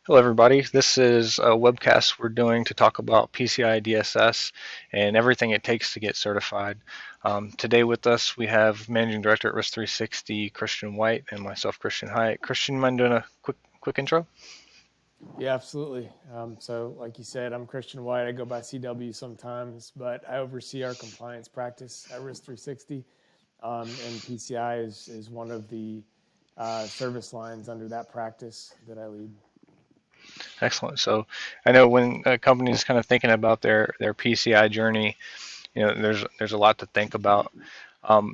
Hello, everybody. This is a webcast we're doing to talk about PCI DSS and everything it takes to get certified. Today with us, we have Managing Director at Risk 360, Christian White, and myself, Christian Hyatt. Christian, mind doing a quick intro? Yeah, absolutely. So, like you said, I'm Christian White. I go by CW sometimes, but I oversee our compliance practice at Risk 360, and PCI is one of the service lines under that practice that I lead. Excellent. So I know when a company is kind of thinking about their PCI journey, there's a lot to think about.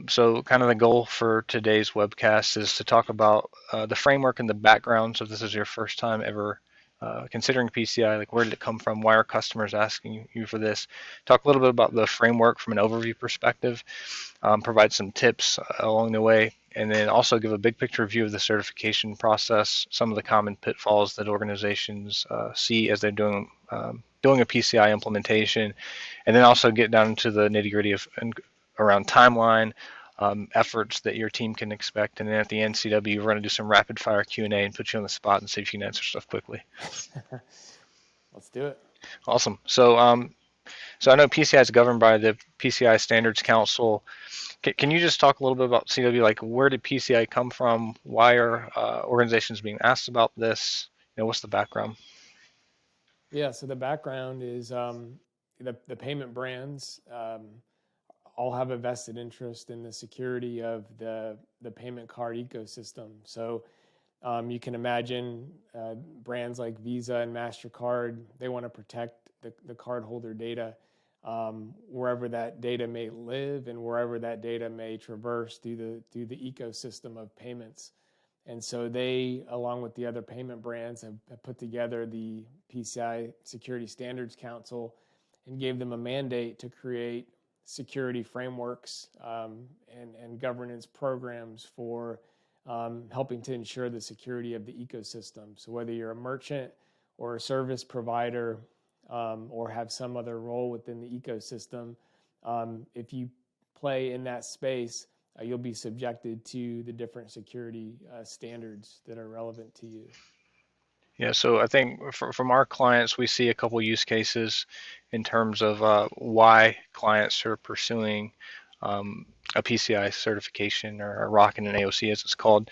So kind of the goal for today's webcast is to talk about the framework and the background. So if this is your first time ever considering PCI, like where did it come from? Why are customers asking you for this? Talk a little bit about the framework from an overview perspective, provide some tips along the way, and then also give a big picture view of the certification process, some of the common pitfalls that organizations see as they're doing a PCI implementation, and then also get down into the nitty gritty of around timeline, efforts that your team can expect, and then at the end, CW, we're going to do some rapid fire Q&A and put you on the spot and see if you can answer stuff quickly. Let's do it. Awesome. So I know PCI is governed by the PCI Standards Council. Can you just talk a little bit about CW? Like, where did PCI come from? Why are organizations being asked about this? What's the background? Yeah. So the background is the payment brands all have a vested interest in the security of the payment card ecosystem. So you can imagine brands like Visa and MasterCard, they want to protect the cardholder data wherever that data may live and wherever that data may traverse through the ecosystem of payments. And so they, along with the other payment brands, have put together the PCI Security Standards Council and gave them a mandate to create security frameworks and governance programs for helping to ensure the security of the ecosystem. So whether you're a merchant or a service provider or have some other role within the ecosystem, if you play in that space, you'll be subjected to the different security standards that are relevant to you. Yeah, so I think from our clients, we see a couple use cases in terms of why clients are pursuing a PCI certification or a ROC and an AOC as it's called.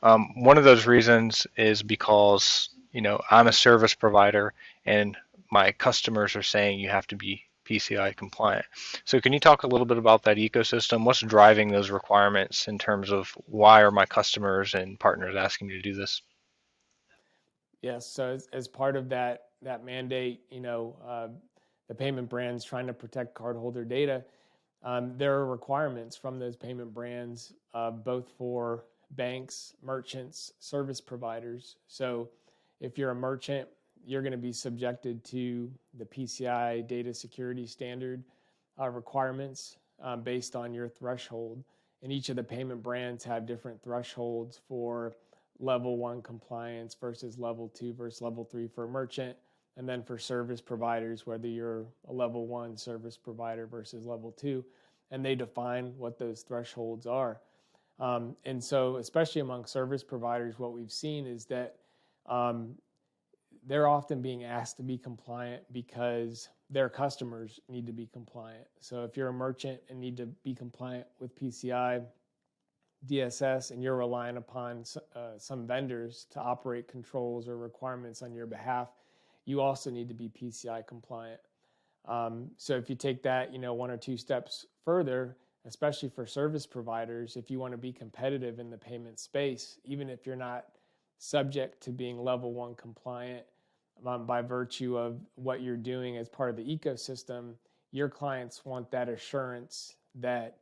One of those reasons is because, I'm a service provider and my customers are saying you have to be PCI compliant. So can you talk a little bit about that ecosystem? What's driving those requirements in terms of why are my customers and partners asking me to do this? Yes, so as part of that mandate, the payment brands trying to protect cardholder data, there are requirements from those payment brands, both for banks, merchants, service providers. So if you're a merchant, you're going to be subjected to the PCI data security standard requirements based on your threshold. And each of the payment brands have different thresholds for level one compliance versus level two versus level three for a merchant. And then for service providers, whether you're a level one service provider versus level two, and they define what those thresholds are. And so, especially among service providers, what we've seen is that um, they're often being asked to be compliant because their customers need to be compliant. So, if you're a merchant and need to be compliant with PCI DSS and you're relying upon some vendors to operate controls or requirements on your behalf, you also need to be PCI compliant. So if you take that, one or two steps further, especially for service providers, if you want to be competitive in the payment space, even if you're not subject to being level one compliant by virtue of what you're doing as part of the ecosystem, your clients want that assurance that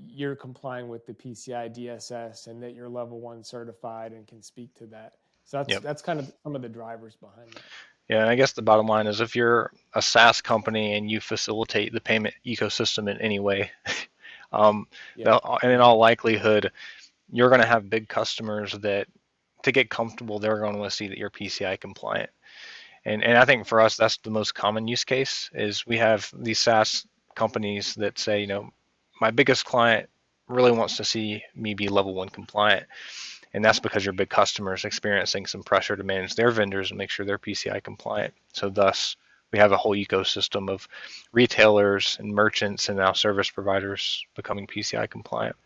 you're complying with the PCI DSS and that you're level one certified and can speak to that. So that's Yep. that's kind of some of the drivers behind that. Yeah, and I guess the bottom line is if you're a SaaS company and you facilitate the payment ecosystem in any way, um, Yeah. and in all likelihood, you're going to have big customers that to get comfortable, they're going to want to see that you're PCI compliant. And I think for us, that's the most common use case is we have these SaaS companies that say, my biggest client really wants to see me be level one compliant. And that's because your big customer is experiencing some pressure to manage their vendors and make sure they're PCI compliant. So thus, we have a whole ecosystem of retailers and merchants and now service providers becoming PCI compliant.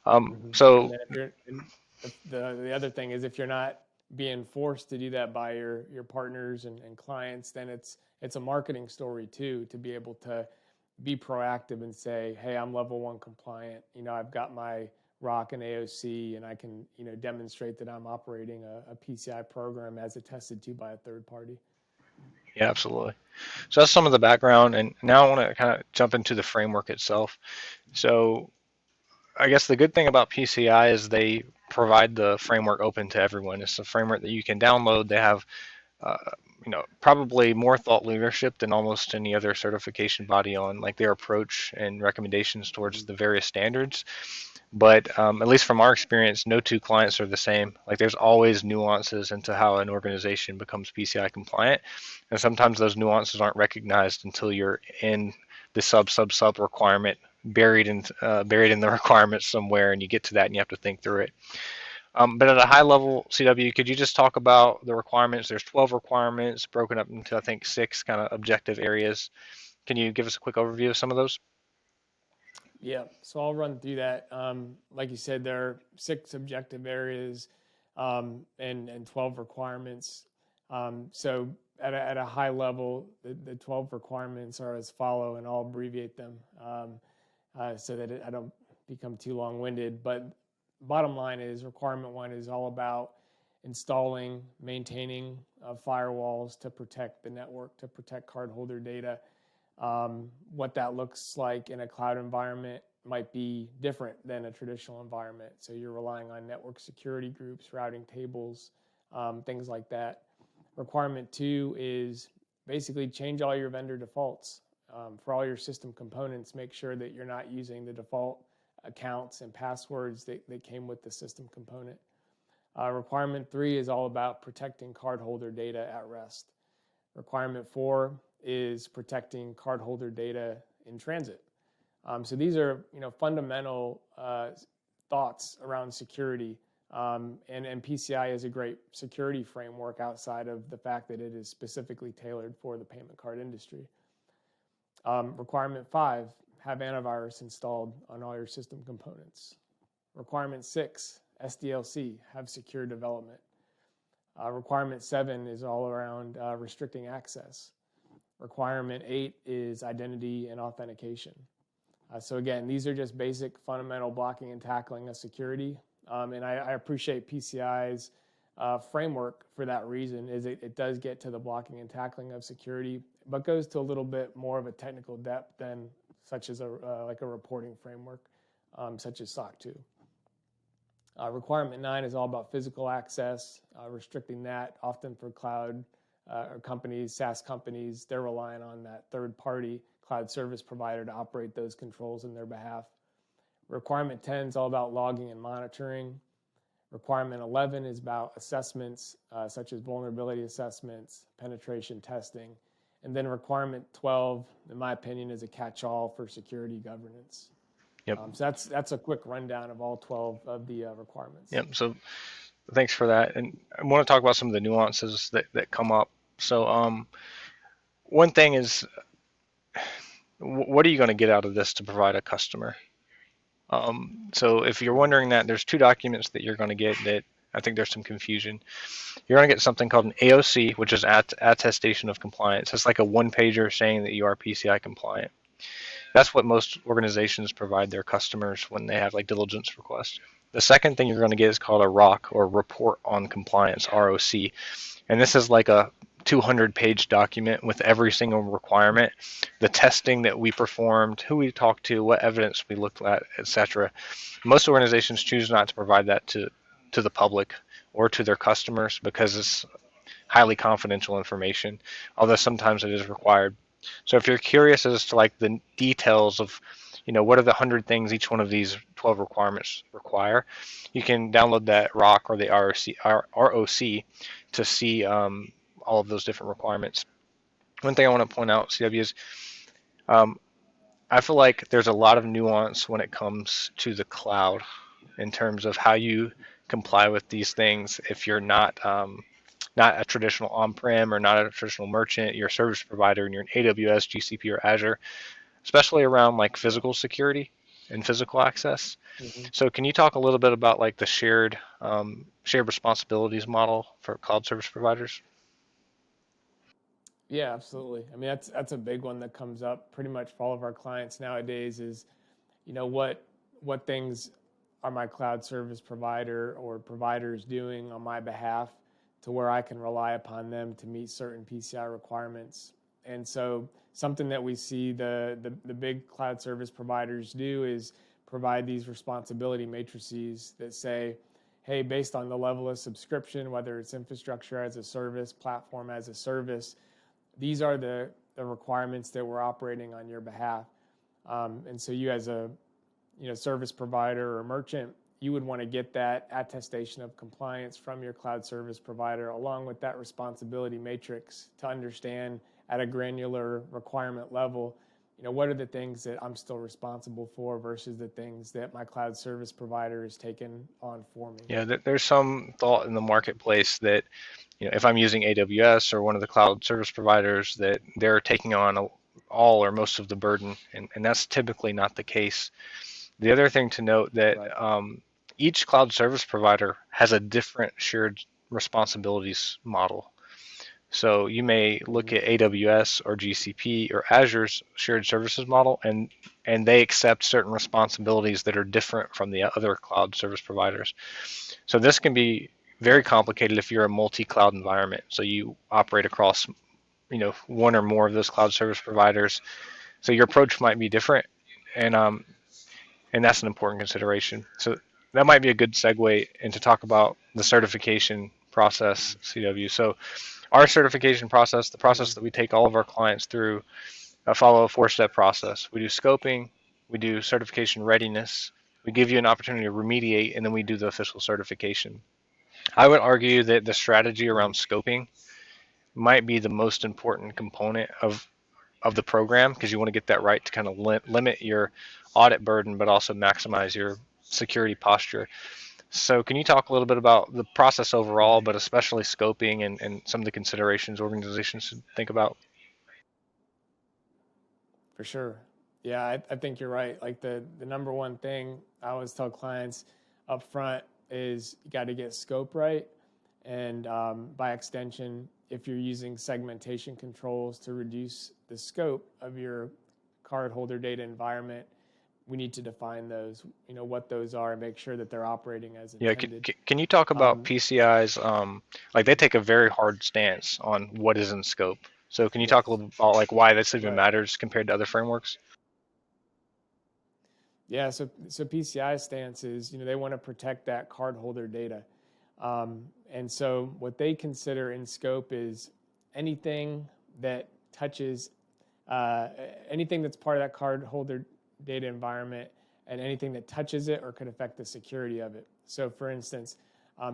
And So then if you're, and the other thing is if you're not being forced to do that by your partners and clients, then it's a marketing story too, to be able to be proactive and say, hey, I'm level 1 compliant. I've got my ROC and AOC, and I can demonstrate that I'm operating a PCI program as attested to by a third party. yeah, absolutely. So that's some of the background, and now I want to kind of jump into the framework itself. So I guess the good thing about PCI is they provide the framework open to everyone. It's a framework that you can download. They have, uh, probably more thought leadership than almost any other certification body on like their approach and recommendations towards the various standards. But at least from our experience, no two clients are the same. Like there's always nuances into how an organization becomes PCI compliant, and sometimes those nuances aren't recognized until you're in the sub requirement buried in the requirements somewhere, and you get to that and you have to think through it. But at a high level, CW, could you just talk about the requirements? There's 12 requirements broken up into I think 6 kind of objective areas. Can you give us a quick overview of some of those? Yeah, so I'll run through that. Like you said, there are 6 objective areas, and 12 requirements. So at a high level, the 12 requirements are as follow, and I'll abbreviate them so that I don't become too long-winded. But bottom line is requirement 1 is all about installing, maintaining firewalls to protect the network, to protect cardholder data. What that looks like in a cloud environment might be different than a traditional environment. So you're relying on network security groups, routing tables, things like that. Requirement 2 is basically change all your vendor defaults. For all your system components, make sure that you're not using the default accounts and passwords that came with the system component. Requirement 3 is all about protecting cardholder data at rest. Requirement 4 is protecting cardholder data in transit. So these are fundamental thoughts around security, and PCI is a great security framework outside of the fact that it is specifically tailored for the payment card industry. Requirement 5, have antivirus installed on all your system components. Requirement 6, SDLC, have secure development. Requirement 7 is all around restricting access. Requirement 8 is identity and authentication. So again, these are just basic fundamental blocking and tackling of security. And I appreciate PCI's framework for that reason, is it does get to the blocking and tackling of security, but goes to a little bit more of a technical depth than such as like a reporting framework, such as SOC 2. Requirement 9 is all about physical access, restricting that often for cloud companies, SaaS companies. They're relying on that third-party cloud service provider to operate those controls in their behalf. Requirement 10 is all about logging and monitoring. Requirement 11 is about assessments, such as vulnerability assessments, penetration testing. And then requirement 12, in my opinion, is a catch-all for security governance. Yep. So that's a quick rundown of all 12 of the requirements. Yep. So thanks for that. And I want to talk about some of the nuances that come up. So one thing is, what are you going to get out of this to provide a customer? So if you're wondering that, there's 2 documents that you're going to get that I think there's some confusion. You're going to get something called an AOC, which is attestation of compliance. It's like a 1-pager saying that you are PCI compliant. That's what most organizations provide their customers when they have like diligence requests. The second thing you're going to get is called a ROC, or Report on Compliance, ROC. And this is like a 200-page document with every single requirement, the testing that we performed, who we talked to, what evidence we looked at, etc. Most organizations choose not to provide that to the public or to their customers because it's highly confidential information, although sometimes it is required. So if you're curious as to like the details of, what are the 100 things each one of these 12 requirements require, you can download that ROC or the ROC to see all of those different requirements. One thing I want to point out, CW, is I feel like there's a lot of nuance when it comes to the cloud in terms of how you comply with these things if you're not a traditional on-prem or not a traditional merchant, you're a service provider and you're an AWS, GCP, or Azure, especially around like Yeah. physical security and physical access. Hmm. So can you talk a little bit about like the shared responsibilities model for cloud service providers? Yeah, absolutely. I mean, that's a big one that comes up pretty much for all of our clients nowadays is, what things are my cloud service provider or providers doing on my behalf to where I can rely upon them to meet certain PCI requirements. And so something that we see the big cloud service providers do is provide these responsibility matrices that say, hey, based on the level of subscription, whether it's infrastructure as a service, platform as a service, these are the requirements that we're operating on your behalf. And so you as a service provider or merchant, you would want to get that attestation of compliance from your cloud service provider along with that responsibility matrix to understand at a granular requirement level, what are the things that I'm still responsible for versus the things that my cloud service provider is taken on for me. Yeah, there's some thought in the marketplace that if I'm using AWS or one of the cloud service providers, that they're taking on all or most of the burden, and that's typically not the case. The other thing to note that Right. each cloud service provider has a different shared responsibilities model. So you may look Mm-hmm. at AWS or GCP or Azure's shared services model, and they accept certain responsibilities that are different from the other cloud service providers. So this can be very Right. complicated if you're a multi-cloud environment. So you operate across, one or more of those cloud service providers. So your approach might be different, and that's an important consideration. So that might be a good segue into talk about the certification process, CW. So our certification process, the Mm-hmm. process that we take all of our clients through, follow a four-step process. We do scoping, we do certification readiness, we give you an opportunity to remediate, and then we do the official certification. I would argue that the strategy Mm-hmm. around scoping might be the most important component of the program because you want to get that right to kind of limit your audit burden, but also maximize your security posture. So, can you talk a little bit about the process overall, but especially scoping and some of the considerations organizations should think about? For sure. Yeah, I think you're right. Like the number one thing I always tell clients up front is you got to get scope right. And by extension, if you're using segmentation controls to reduce the scope of your cardholder data environment, we need to define those, what those are and make sure that they're operating as Yeah, intended. can you talk about Um, PCI's? Like they take a very hard stance on what is in scope. So, can you talk a yes, little bit about like why this even right. matters compared to other frameworks? Yeah, so PCI stance is, they want to protect that cardholder data. And so what they consider in scope is anything that touches uh, anything that's part of that cardholder data environment and anything that touches it or could affect the security of it. So for instance,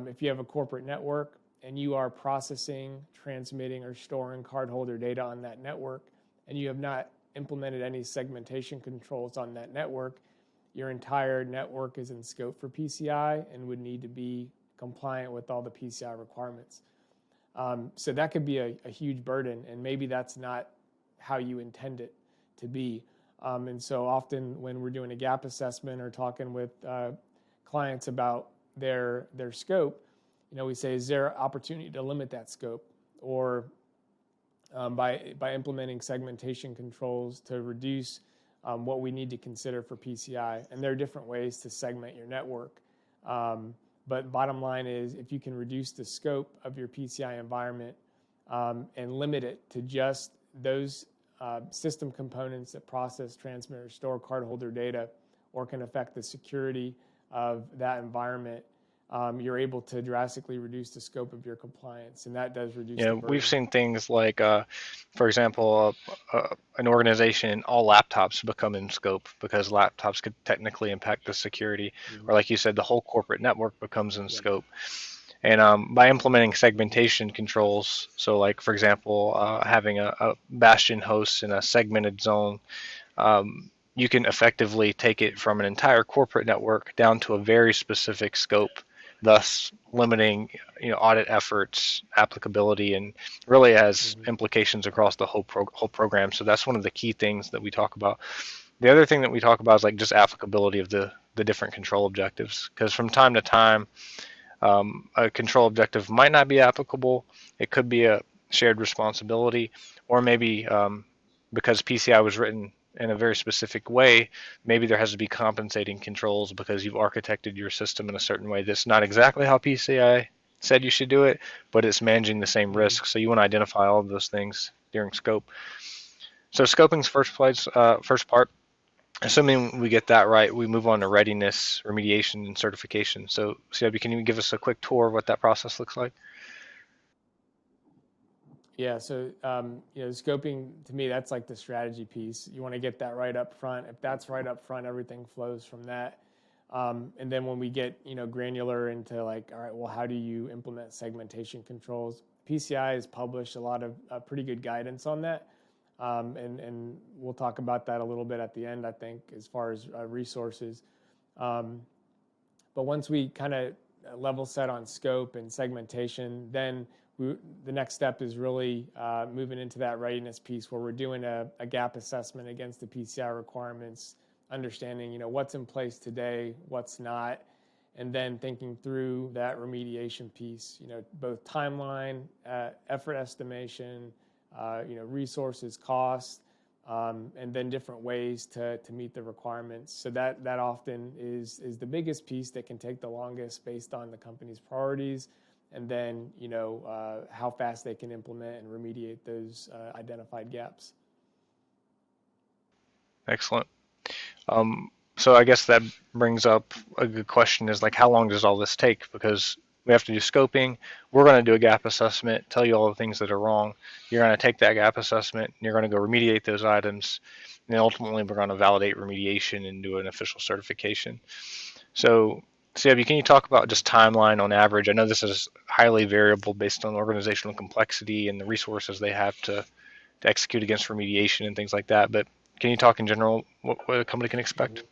if you have a corporate network and you are processing, transmitting, or storing cardholder data on that network, and you have not implemented any segmentation controls on that network, your entire network is in scope for PCI and would need to be compliant with all the PCI requirements. So that could be a huge burden, and maybe that's not how you intend it to be. And so often when we're doing a gap assessment or talking with clients about their scope, we say, is there opportunity to limit that scope, or by implementing segmentation controls to reduce what we need to consider for PCI. And there are different ways to segment your network. But bottom line is, if you can reduce the scope of your PCI environment and limit it to just those system components that process, transmit, or store cardholder data, or can affect the security of that environment, you're able to drastically reduce the scope of your compliance, and that does reduce the We've burden. seen things like, for example, an organization, all laptops become in scope because laptops could technically impact the security, Mm-hmm. or like you said, the whole corporate network becomes in Yep. scope. And by implementing Mm-hmm. segmentation controls, so like for example, having a bastion host in a segmented zone, you can effectively take it from an entire corporate network down to a very specific scope thus limiting audit efforts, applicability, and really has Mm-hmm. implications across the whole program. So that's one of the key things that we talk about. The other thing that we talk about is like just applicability of the different control objectives, because from time to time, a control objective might not be applicable. It could be a shared responsibility, or maybe because PCI was written in a very specific way, maybe there has to be compensating controls because you've architected your system in a certain way that's not exactly how PCI said you should do it, but it's managing the same Mm-hmm. risk. So you want to identify all of those things during scope. So scoping's first part. Assuming we get that right, we move on to readiness, remediation, and certification. So, CW, can you give us a quick tour of what that process looks like? Yeah, so scoping to me, that's like the strategy piece. You want to get that right up front. If that's right up front, everything flows from that. And then when we get granular into like, all right, well, how do you implement segmentation controls? PCI has published a lot of pretty good guidance on that, and we'll talk about that a little bit at the end, I think, as far as resources. Um, but once we kind of level set on scope and segmentation, then the next step is really moving into that readiness piece where we're doing a gap assessment against the PCI requirements, understanding what's in place today, what's not, and then thinking through that remediation piece. Both timeline, effort estimation, resources, costs, and then different ways to meet the requirements. So that often is the biggest piece that can take the longest based on the company's priorities, and then how fast they can implement and remediate those identified gaps. Excellent. So I guess that brings up a good question is like, how long does all this take? Because we have to do scoping. We're going to do a gap assessment, tell you all the things that are wrong. You're going to take that gap assessment, and you're going to go remediate those items. And then ultimately, we're going to validate remediation and do an official certification. So, CW, can you talk about just timeline on average? I know this is highly variable based on organizational complexity and the resources they have to execute against remediation and things like that. But can you talk in general what a company can expect? Mm-hmm.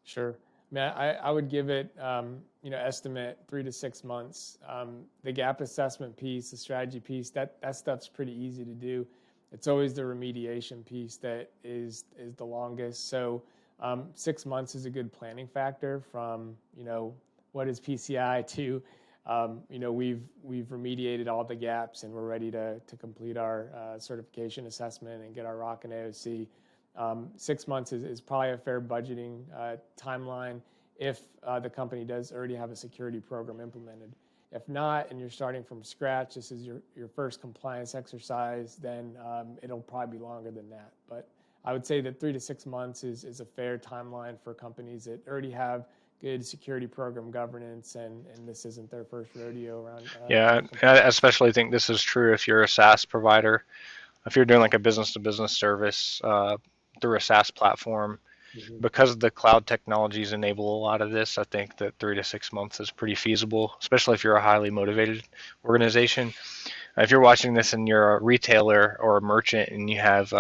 Sure. I mean, I would give it, estimate 3 to 6 months. The gap assessment piece, the strategy piece, that stuff's pretty easy to do. It's always the remediation piece that is the longest. So 6 months is a good planning factor from, what is PCI to, we've remediated all the gaps and we're ready to complete our certification assessment and get our ROC and AOC. 6 months is probably a fair budgeting timeline if the company does already have a security program implemented. If not, and you're starting from scratch, this is your first compliance exercise, then it'll probably be longer than that. But I would say that 3 to 6 months is a fair timeline for companies that already have good security program governance, and this isn't their first rodeo around. Yeah, I especially think this is true if you're a SaaS provider. If you're doing like a business to business service through a SaaS platform, Mm-hmm. because the cloud technologies enable a lot of this, I think that 3 to 6 months is pretty feasible, especially if you're a highly motivated organization. If you're watching this and you're a retailer or a merchant and you have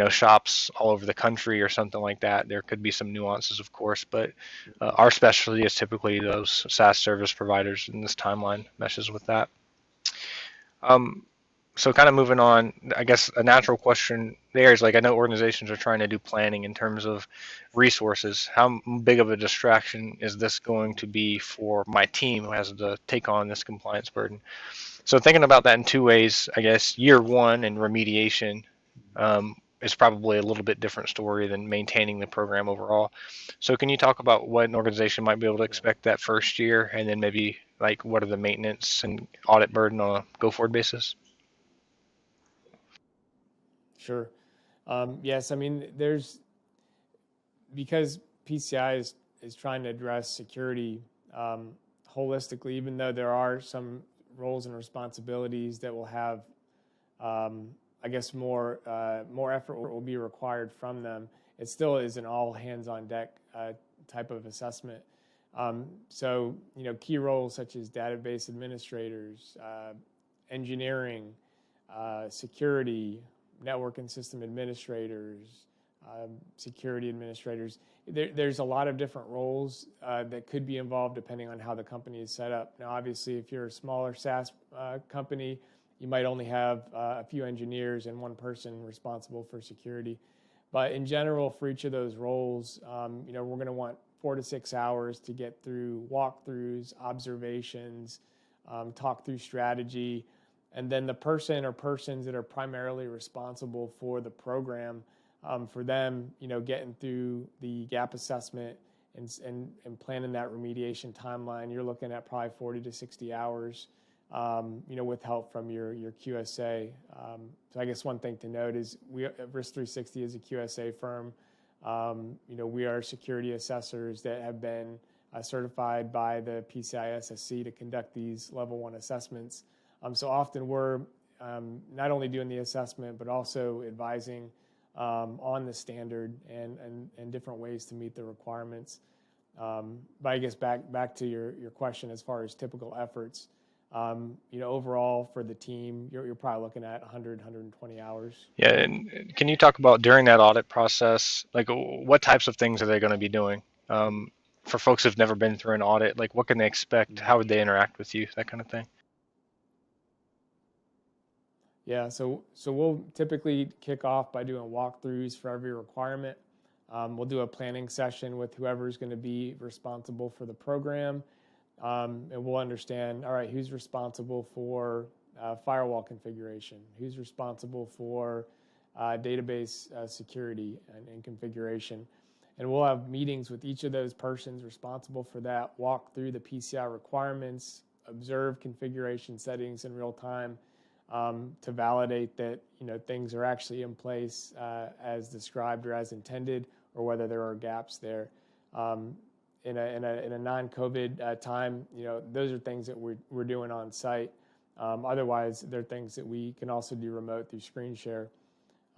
shops all over the country or something like that, there could be some nuances, of course, but our specialty is typically those SaaS service providers, and this timeline meshes with that. Um, so kind of moving on, I guess a natural question there is like, I know organizations are trying to do planning in terms of resources. How big of a distraction is this going to be for my team who has to take on this compliance burden? So thinking about that in two ways, I guess year one and remediation is probably a little bit different story than maintaining the program overall. So can you talk about what an organization might be able to Yeah, expect that first year, and then maybe like what are the maintenance and audit burden on a go forward basis? sure. Yes, I mean, because PCI is trying to address security um, holistically, even though there are some roles and responsibilities that will have, I guess, more effort will be required from them. It still is an all hands on deck type of assessment. So, key roles such as database administrators, engineering, security, network and system administrators, security administrators. There's a lot of different roles that could be involved depending on how the company is set up. Now, obviously, if you're a smaller SaaS company, you might only have a few engineers and one person responsible for security. But in general, for each of those roles, we're going to want 4 to 6 hours to get through walkthroughs, observations, talk through strategy, and then the person or persons that are primarily responsible for the program, for them, getting through the gap assessment and planning that remediation timeline, you're looking at probably 40 to 60 hours. With help from your QSA. So I guess one thing to note is we Risk 360 is a QSA firm. We are security assessors that have been certified by the PCI DSS to conduct these level 1 assessments. So often we're not only doing the assessment, but also advising on the standard and different ways to meet the requirements. But I guess back to your question as far as typical efforts. Overall for the team, you're probably looking at 100, 120 hours. Yeah, and can you talk about during that audit process, like what types of things are they going to be doing? For folks who've never been through an audit, like what can they expect? How would they interact with you? That kind of thing. Yeah, so we'll typically kick off by doing walkthroughs for every requirement. We'll do a planning session with whoever's going to be responsible for the program. And we'll understand, all right, who's responsible for firewall configuration? Who's responsible for database security and configuration? And we'll have meetings with each of those persons responsible for that, walk through the PCI requirements, observe configuration settings in real time to validate that things are actually in place as described or as intended, or whether there are gaps there. In a non-COVID time, those are things that we're doing on site. Otherwise, they're things that we can also do remote through screen share.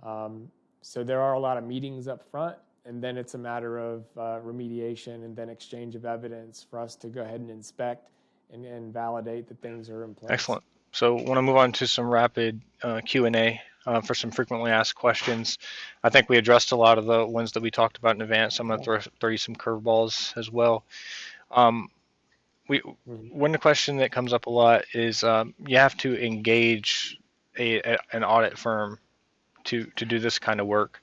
So there are a lot of meetings up front, and then it's a matter of remediation and then exchange of evidence for us to go ahead and inspect and validate that things are in place. Excellent. So I want to move on to some rapid Q&A for some frequently asked questions. I think we addressed a lot of the ones that we talked about in advance. I'm going to throw you some curveballs as well. One question that comes up a lot is you have to engage an audit firm to do this kind of work.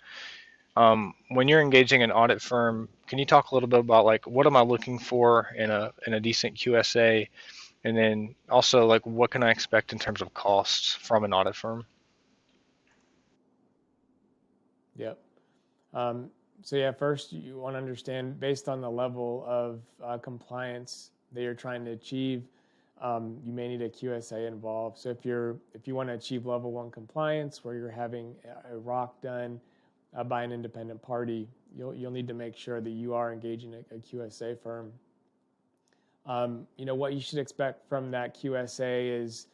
When you're engaging an audit firm, can you talk a little bit about like what am I looking for in a decent QSA, and then also like what can I expect in terms of costs from an audit firm? Yep. So yeah, first you want to understand based on the level of compliance that you're trying to achieve, you may need a QSA involved. So if you want to achieve level 1 compliance where you're having a ROC done by an independent party, you'll need to make sure that you are engaging a QSA firm. What you should expect from that QSA is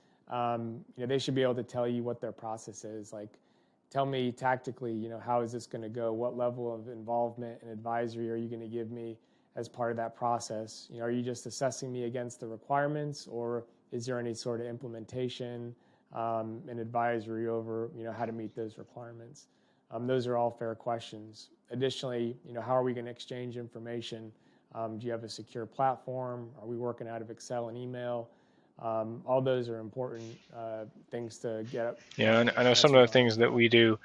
they should be able to tell you what their process is. Like, tell me tactically, how is this going to go? What level of involvement and advisory are you going to give me as part of that process? Are you just assessing me against the requirements, or is there any sort of implementation and advisory over, how to meet those requirements? Those are all fair questions. Additionally, how are we going to exchange information? Do you have a secure platform? Are we working out of Excel and email? All those are important things to get up. Yeah, and I know some of the things that we do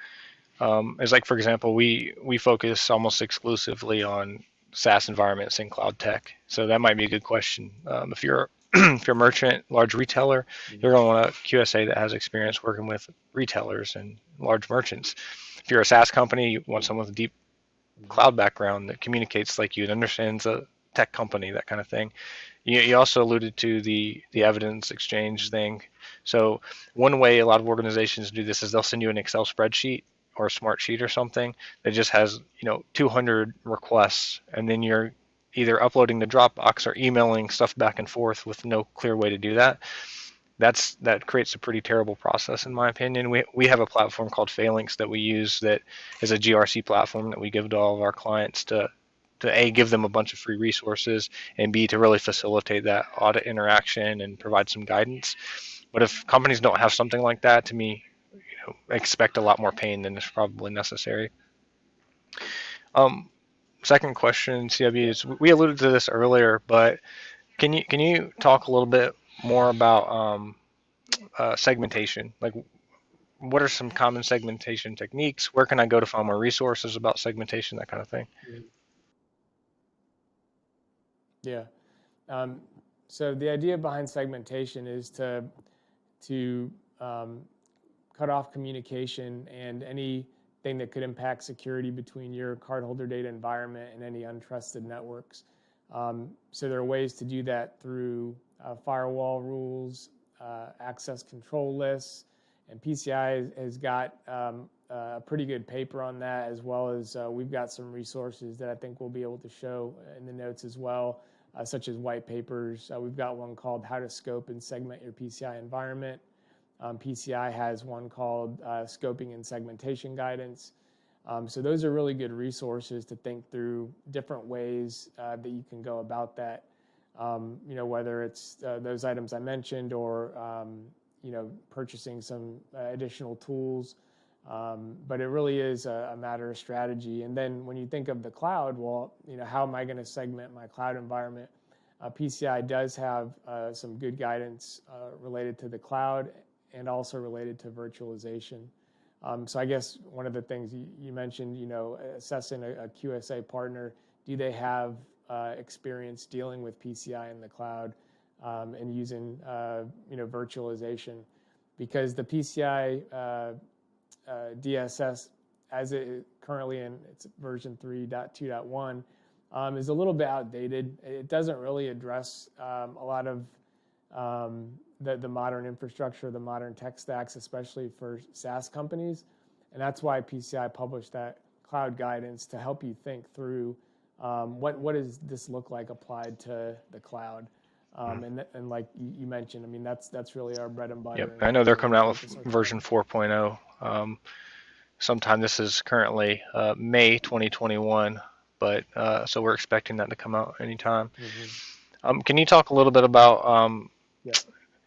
is like, for example, we focus almost exclusively on SaaS environments and cloud tech. So that might be a good question. If you're if you're a merchant, large retailer, you're going to want a QSA that has experience working with retailers and large merchants. If you're a SaaS company, you want someone with a deep cloud background that communicates like you and understands a tech company, that kind of thing. You also alluded to the evidence exchange thing. So one way a lot of organizations do this is they'll send you an Excel spreadsheet or a smart sheet or something that just has 200 requests, and then you're either uploading to Dropbox or emailing stuff back and forth with no clear way to do that. That creates a pretty terrible process, in my opinion. We have a platform called Phalanx that we use that is a GRC platform that we give to all of our clients to A, give them a bunch of free resources, and B, to really facilitate that audit interaction and provide some guidance. But if companies don't have something like that, to me, expect a lot more pain than is probably necessary. Um, Second question, CIB, is we alluded to this earlier, but can you talk a little bit more about segmentation? Like, what are some common segmentation techniques? Where can I go to find more resources about segmentation, that kind of thing? Mhm. Yeah. Um, so the idea behind segmentation is to um, cut off communication and anything that could impact security between your cardholder data environment and any untrusted networks. So there are ways to do that through firewall rules, access control lists, and PCI has got a pretty good paper on that, as well as we've got some resources that I think we'll be able to show in the notes as well, such as white papers. We've got one called How to Scope and Segment Your PCI Environment. PCI has one called Scoping and Segmentation Guidance. So those are really good resources to think through different ways that you can go about that. Whether it's those items I mentioned or purchasing some additional tools. But it really is a matter of strategy. And then when you think of the cloud, well, how am I going to segment my cloud environment? PCI does have some good guidance related to the cloud and also related to virtualization. So I guess one of the things you mentioned, assessing a QSA partner, do they have experience dealing with PCI in the cloud and using virtualization? Because the PCI DSS, as it is currently in its version 3.2.1, is a little bit outdated. It doesn't really address a lot of the modern infrastructure, the modern tech stacks, especially for SaaS companies. And that's why PCI published that cloud guidance to help you think through what does this look like applied to the cloud. And like you mentioned, I mean, that's really our bread and butter Yep, and I know where they're we coming out focus with our version time. 4.0. Sometime this is currently May 2021, but so we're expecting that to come out anytime. Mm-hmm. Can you talk a little bit about Yep.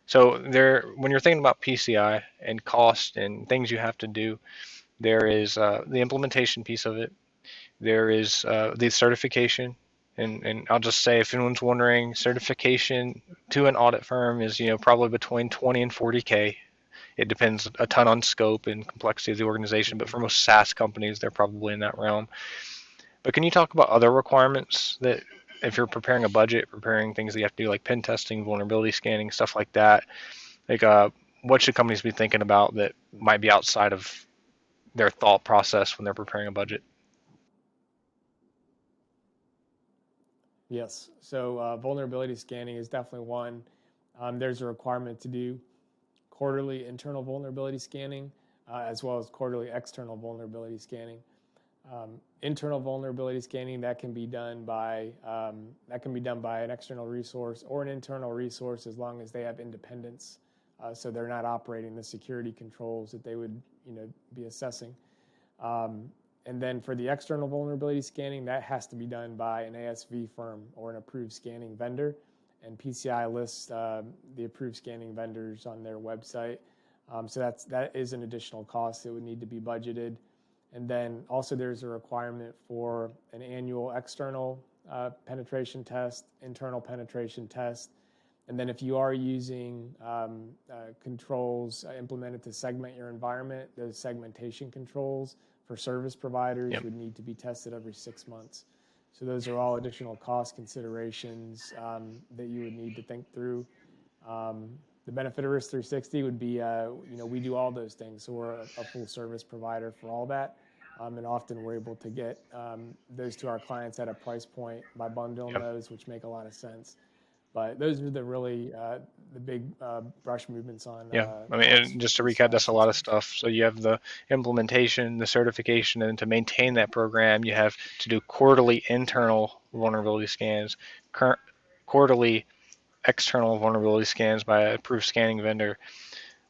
so there when you're thinking about PCI and cost and things you have to do, there is the implementation piece of it. There is the certification, and I'll just say if anyone's wondering, certification to an audit firm is probably between 20 and 40K. It depends a ton on scope and complexity of the organization, but Mm-hmm. for most SaaS companies, they're probably in that realm. But can you talk about other requirements that if you're preparing a budget, preparing things that you have to do like pen testing, vulnerability scanning, stuff like that? Like, what should companies be thinking about that might be outside of their thought process when they're preparing a budget? Yes. So vulnerability scanning is definitely one. There's a requirement to do quarterly internal vulnerability scanning, as well as quarterly external vulnerability scanning. Internal vulnerability scanning that can be done by an external resource or an internal resource as long as they have independence, so they're not operating the security controls that they would be assessing. Um, and then for the external vulnerability scanning, that has to be done by an ASV firm or an approved scanning vendor. And PCI lists the approved scanning vendors on their website. So that is an additional cost that would need to be budgeted. And then also there's a requirement for an annual external penetration test, internal penetration test. And then if you are using controls implemented to segment your environment, those segmentation controls for service providers Yep. would need to be tested every 6 months. So those are all additional cost considerations that you would need to think through. Um, the benefit of Risk 360 would be, we do all those things. So we're a full service provider for all that. And often we're able to get those to our clients at a price point by bundling Yep. those, which make a lot of sense. But those are the big brush movements on Yeah, I mean, cost and for just to recap, PCI that's a lot of systems. stuff. So you have the implementation, the certification, and to maintain that program, you have to do quarterly internal vulnerability scans, current quarterly external vulnerability scans by an approved scanning vendor,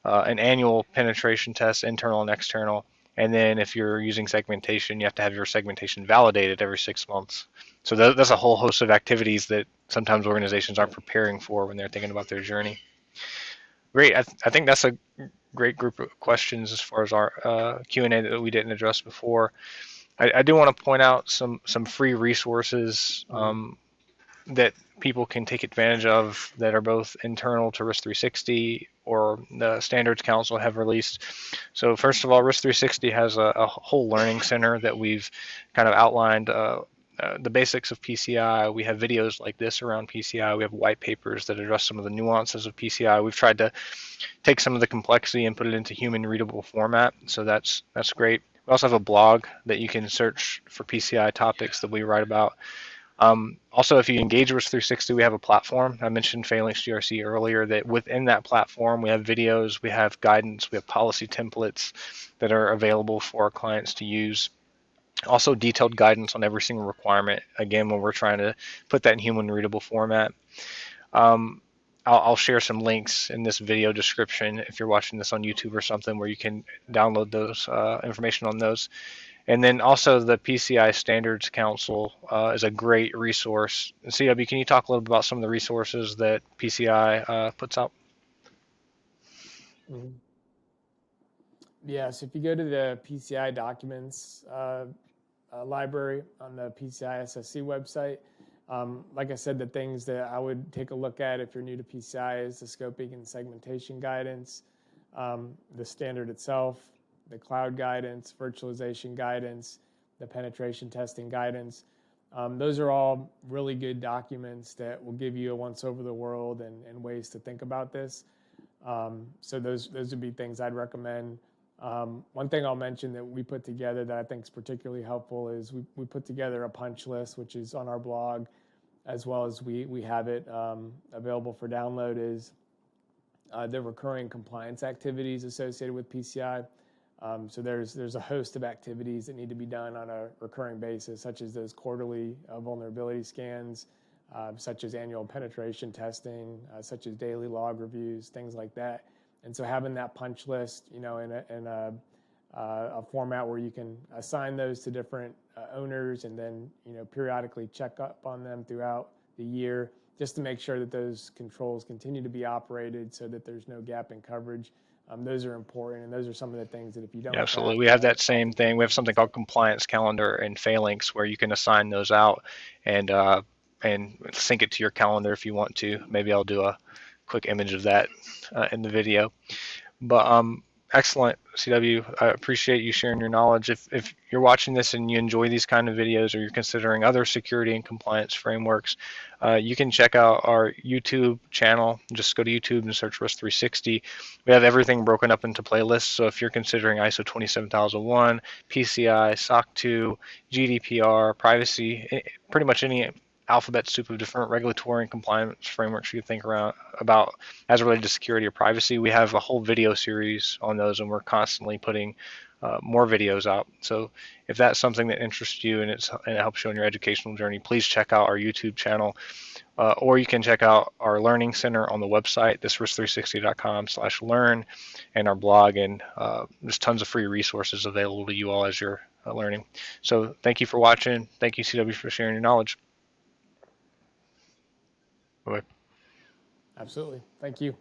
an annual penetration test, internal and external, and then if you're using segmentation, you have to have your segmentation validated every 6 months. So that's a whole host of activities that sometimes organizations aren't Yep. preparing for when they're thinking about their journey. Great. I think that's a great group of questions as far as our Q&A that we didn't address before. I do want to point out some free resources Mhm. that people can take advantage of that are both internal to Risk 360 or the Standards Council have released. So first of all, Risk 360 has a whole learning center that we've kind of outlined the basics of PCI. We have videos like this around PCI. We have white papers that address some of the nuances of PCI. We've tried to take some of the complexity and put it into human readable format. So that's great. We also have a blog that you can search for PCI topics that we write about. Also, if you engage with 360, we have a platform. I mentioned Phalanx GRC earlier, that within that platform, we have videos, we have guidance, we have policy templates that are available for our clients to use. Also, detailed guidance on every single requirement, again, when we're trying to put that in human readable format. Um, I'll share some links in this video description if you're watching this on YouTube or something where you can download those information on those. And then also the PCI Standards Council is a great resource. CW, can you talk a little bit about some of the resources that PCI puts out? Mhm. Yeah, so if you go to the PCI documents library on the PCI SSC website, like I said, the things that I would take a look at if you're new to PCI is the scoping and segmentation guidance, the standard itself, the cloud guidance, virtualization guidance, the penetration testing guidance. Those are all really good documents that will give you a once over the world and ways to think about this. So those would be things I'd recommend. One thing I'll mention that we put together that I think is particularly helpful is we put together a punch list, which is on our blog, as well as we have it available for download, is the recurring compliance activities associated with PCI. So there's a host of activities that need to be done on a recurring basis, such as those quarterly vulnerability scans, such as annual penetration testing, such as daily log reviews, things like that. And so having that punch list, in a format where you can assign those to different owners and then periodically check up on them throughout the year, just to make sure that those controls continue to be operated so that there's no gap in coverage. Those are important, and those are some of the things that if you Yeah, don't absolutely. track We have that same thing. We have something called Compliance Calendar and Phalanx where you can assign those out and sync it to your calendar if you want to. Maybe I'll do a quick image of that in the video. But excellent, CW. I appreciate you sharing your knowledge. If you're watching this and you enjoy these kind of videos, or you're considering other security and compliance frameworks, you can check out our YouTube channel. Just go to YouTube and search Risk 360. We have everything broken up into playlists. So if you're considering ISO 27001, PCI, SOC 2, GDPR, privacy, pretty much any alphabet soup of different regulatory and compliance frameworks you think around about as related to security or privacy. We have a whole video series on those, and we're constantly putting more videos out. So if that's something that interests you and it helps you on your educational journey, please check out our YouTube channel, or you can check out our learning center on the website, thisrisk360.com/learn, and our blog, and there's tons of free resources available to you all as you're learning. So thank you for watching. Thank you, CW, for sharing your knowledge. Bye. Absolutely. Thank you.